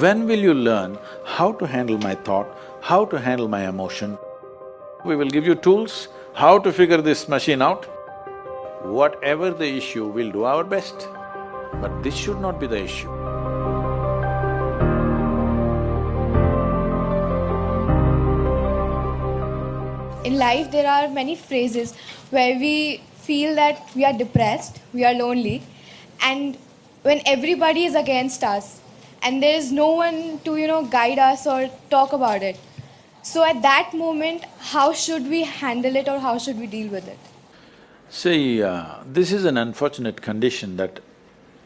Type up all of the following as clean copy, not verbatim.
When will you learn how to handle my thought, how to handle my emotion? We will give you tools, how to figure this machine out. Whatever the issue, we'll do our best. But this should not be the issue. In life, there are many phrases where we feel that we are depressed, we are lonely, and when everybody is against us, and there is no one to, guide us or talk about it. So at that moment, how should we handle it or how should we deal with it? See, this is an unfortunate condition that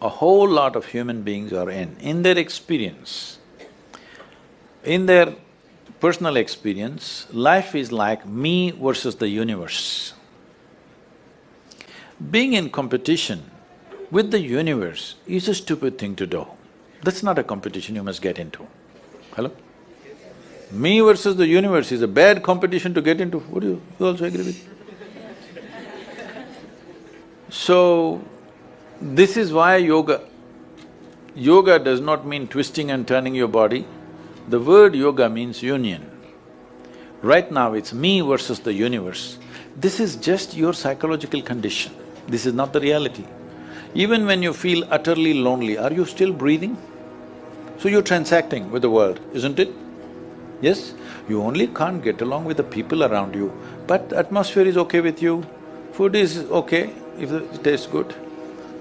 a whole lot of human beings are in. In their experience, in their personal experience, life is like me versus the universe. Being in competition with the universe is a stupid thing to do. That's not a competition you must get into. Hello? Me versus the universe is a bad competition to get into. Would you also agree with me? So, this is why yoga. Yoga does not mean twisting and turning your body. The word yoga means union. Right now it's me versus the universe. This is just your psychological condition. This is not the reality. Even when you feel utterly lonely, are you still breathing? So you're transacting with the world, isn't it? Yes? You only can't get along with the people around you, but atmosphere is okay with you, food is okay if it tastes good,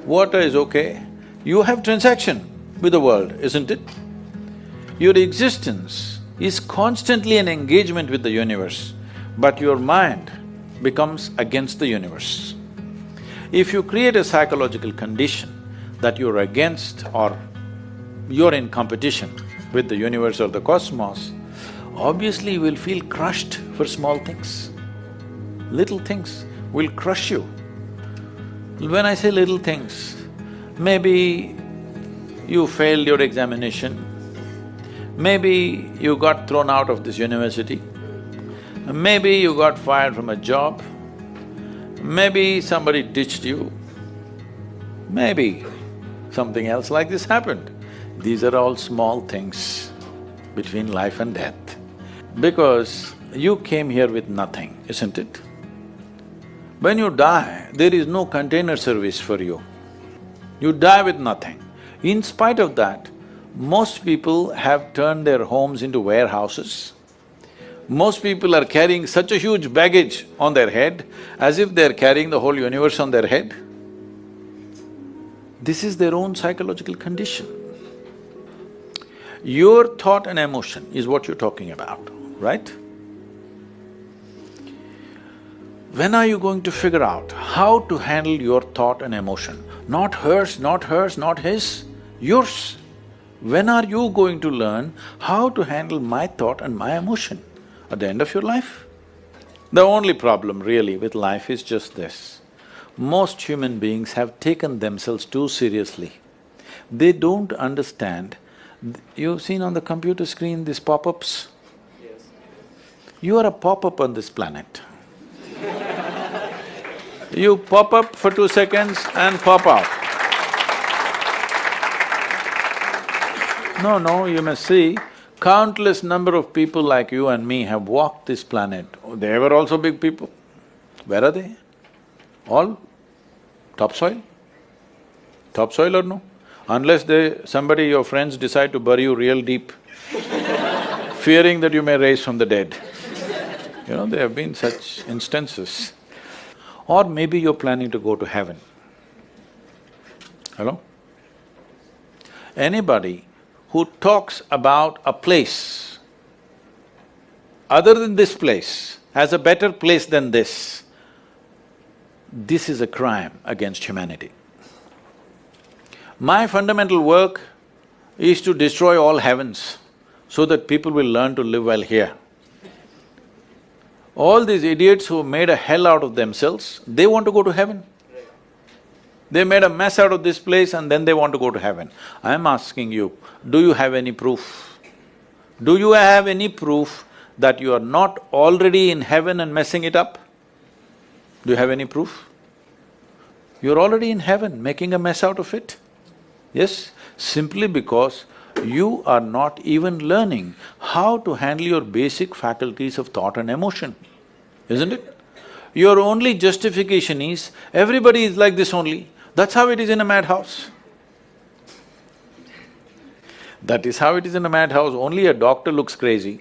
water is okay. You have transaction with the world, isn't it? Your existence is constantly an engagement with the universe, but your mind becomes against the universe. If you create a psychological condition that you're against or you're in competition with the universe or the cosmos, obviously you will feel crushed for small things. Little things will crush you. When I say little things, maybe you failed your examination, maybe you got thrown out of this university, maybe you got fired from a job, maybe somebody ditched you, maybe something else like this happened. These are all small things between life and death. Because you came here with nothing, isn't it? When you die, there is no container service for you. You die with nothing. In spite of that, most people have turned their homes into warehouses. Most people are carrying such a huge baggage on their head as if they're carrying the whole universe on their head. This is their own psychological condition. Your thought and emotion is what you're talking about, right? When are you going to figure out how to handle your thought and emotion? Not hers, not hers, not his, yours. When are you going to learn how to handle my thought and my emotion? At the end of your life? The only problem really with life is just this. Most human beings have taken themselves too seriously. They don't understand. You've seen on the computer screen these pop-ups? Yes. You are a pop-up on this planet. You pop up for 2 seconds and pop out. No, you must see, countless number of people like you and me have walked this planet. They were also big people. Where are they? All topsoil? Topsoil or no? Unless somebody, your friends decide to bury you real deep, fearing that you may rise from the dead. There have been such instances. Or maybe you're planning to go to heaven. Hello? Anybody who talks about a place other than this place as a better place than this is a crime against humanity. My fundamental work is to destroy all heavens so that people will learn to live well here. All these idiots who made a hell out of themselves, they want to go to heaven. They made a mess out of this place and then they want to go to heaven. I'm asking you, do you have any proof? Do you have any proof that you are not already in heaven and messing it up? Do you have any proof? You're already in heaven, making a mess out of it. Yes, simply because you are not even learning how to handle your basic faculties of thought and emotion, isn't it? Your only justification is, everybody is like this only. That's how it is in a madhouse. That is how it is in a madhouse, only a doctor looks crazy.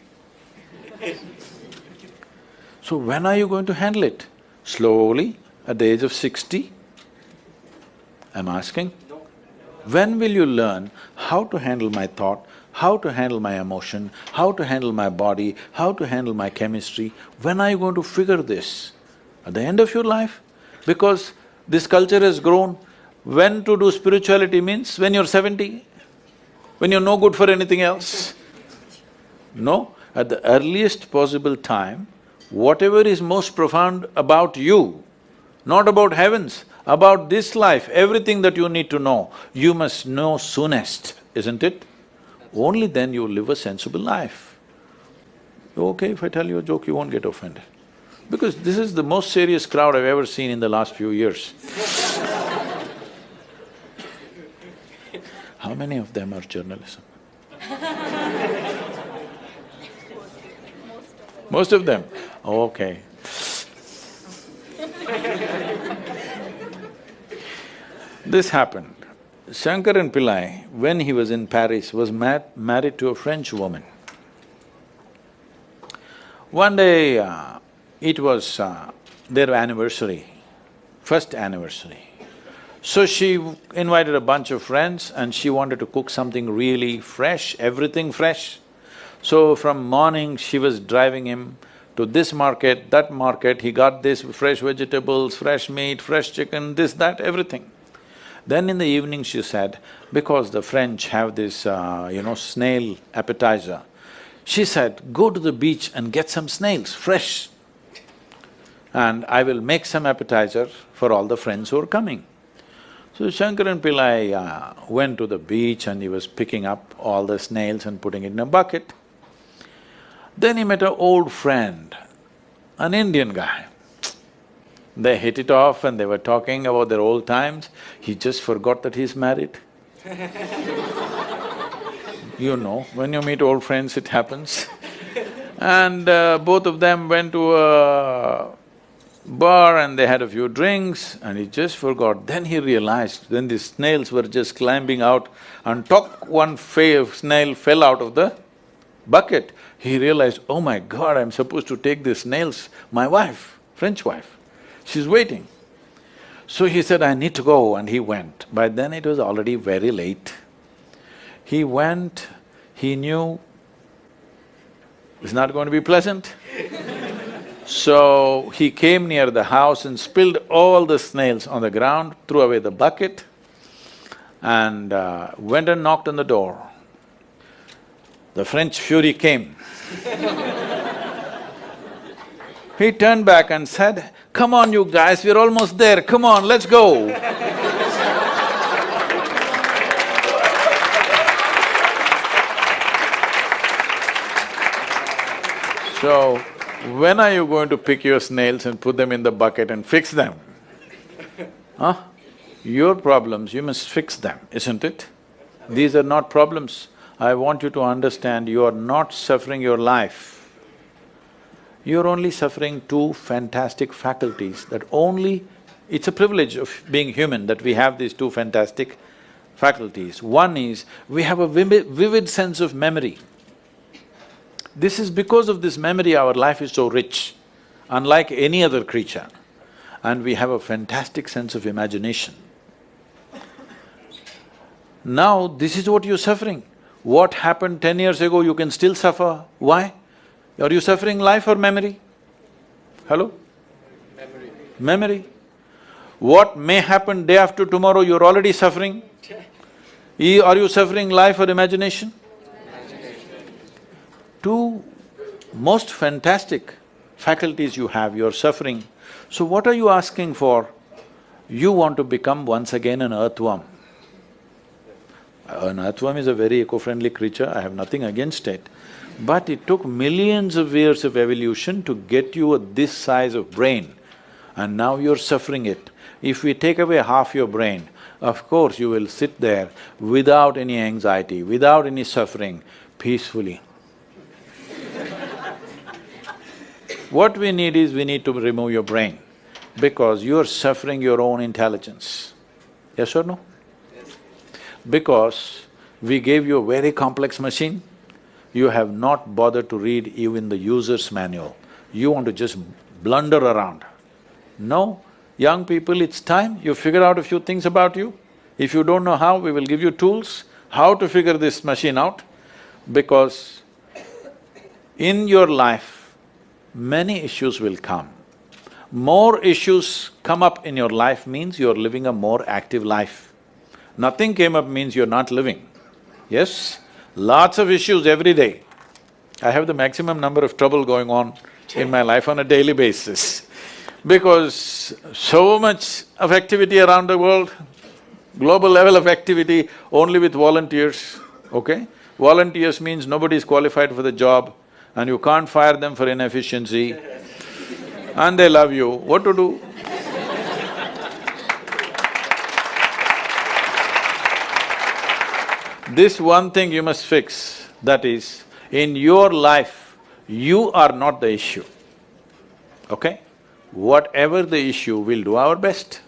So when are you going to handle it? Slowly, at the age of 60? I'm asking. When will you learn how to handle my thought, how to handle my emotion, how to handle my body, how to handle my chemistry? When are you going to figure this? At the end of your life? Because this culture has grown. When to do spirituality means when you're 70, when you're no good for anything else. No, at the earliest possible time, whatever is most profound about you, not about heavens, about this life, everything that you need to know, you must know soonest, isn't it? Only then you live a sensible life. Okay, if I tell you a joke, you won't get offended. Because this is the most serious crowd I've ever seen in the last few years. How many of them are journalism? Most of them? Okay. This happened. Shankaran Pillai, when he was in Paris, was married to a French woman. One day, it was their anniversary, first anniversary. So she invited a bunch of friends and she wanted to cook something really fresh, everything fresh. So from morning, she was driving him to this market, that market, he got this fresh vegetables, fresh meat, fresh chicken, this, that, everything. Then in the evening she said, because the French have this, snail appetizer, she said, go to the beach and get some snails, fresh. And I will make some appetizer for all the friends who are coming. So Shankaran Pillai went to the beach and he was picking up all the snails and putting it in a bucket. Then he met an old friend, an Indian guy. They hit it off and they were talking about their old times. He just forgot that he's married. You know, when you meet old friends, it happens. And both of them went to a bar and they had a few drinks and he just forgot. Then he realized, then the snails were just climbing out and one snail fell out of the bucket. He realized, oh my God, I'm supposed to take these snails, my wife, French wife. She's waiting. So he said, I need to go, and he went. By then it was already very late. He went, he knew it's not going to be pleasant. So he came near the house and spilled all the snails on the ground, threw away the bucket and went and knocked on the door. The French fury came. He turned back and said, come on you guys, we're almost there, come on, let's go. So, when are you going to pick your snails and put them in the bucket and fix them? Huh? Your problems, you must fix them, isn't it? These are not problems. I want you to understand, you are not suffering your life. You're only suffering two fantastic faculties that only… It's a privilege of being human that we have these two fantastic faculties. One is, we have a vivid sense of memory. This is because of this memory our life is so rich, unlike any other creature. And we have a fantastic sense of imagination. Now, this is what you're suffering. What happened 10 years ago, you can still suffer. Why? Are you suffering life or memory? Hello? Memory. Memory. What may happen day after tomorrow, you're already suffering. Are you suffering life or imagination? Imagination. Two most fantastic faculties you have, you're suffering. So what are you asking for? You want to become once again an earthworm. An earthworm is a very eco-friendly creature, I have nothing against it. But it took millions of years of evolution to get you this size of brain, and now you're suffering it. If we take away half your brain, of course you will sit there without any anxiety, without any suffering, peacefully. What we need is, we need to remove your brain, because you're suffering your own intelligence. Yes or no? Because we gave you a very complex machine, you have not bothered to read even the user's manual. You want to just blunder around. No, young people, it's time you figure out a few things about you. If you don't know how, we will give you tools, how to figure this machine out, because in your life, many issues will come. More issues come up in your life means you're living a more active life. Nothing came up means you're not living. Yes? Lots of issues every day. I have the maximum number of trouble going on in my life on a daily basis, because so much of activity around the world, global level of activity only with volunteers, okay? Volunteers means nobody is qualified for the job and you can't fire them for inefficiency and they love you, what to do? This one thing you must fix, that is, in your life, you are not the issue, okay? Whatever the issue, we'll do our best.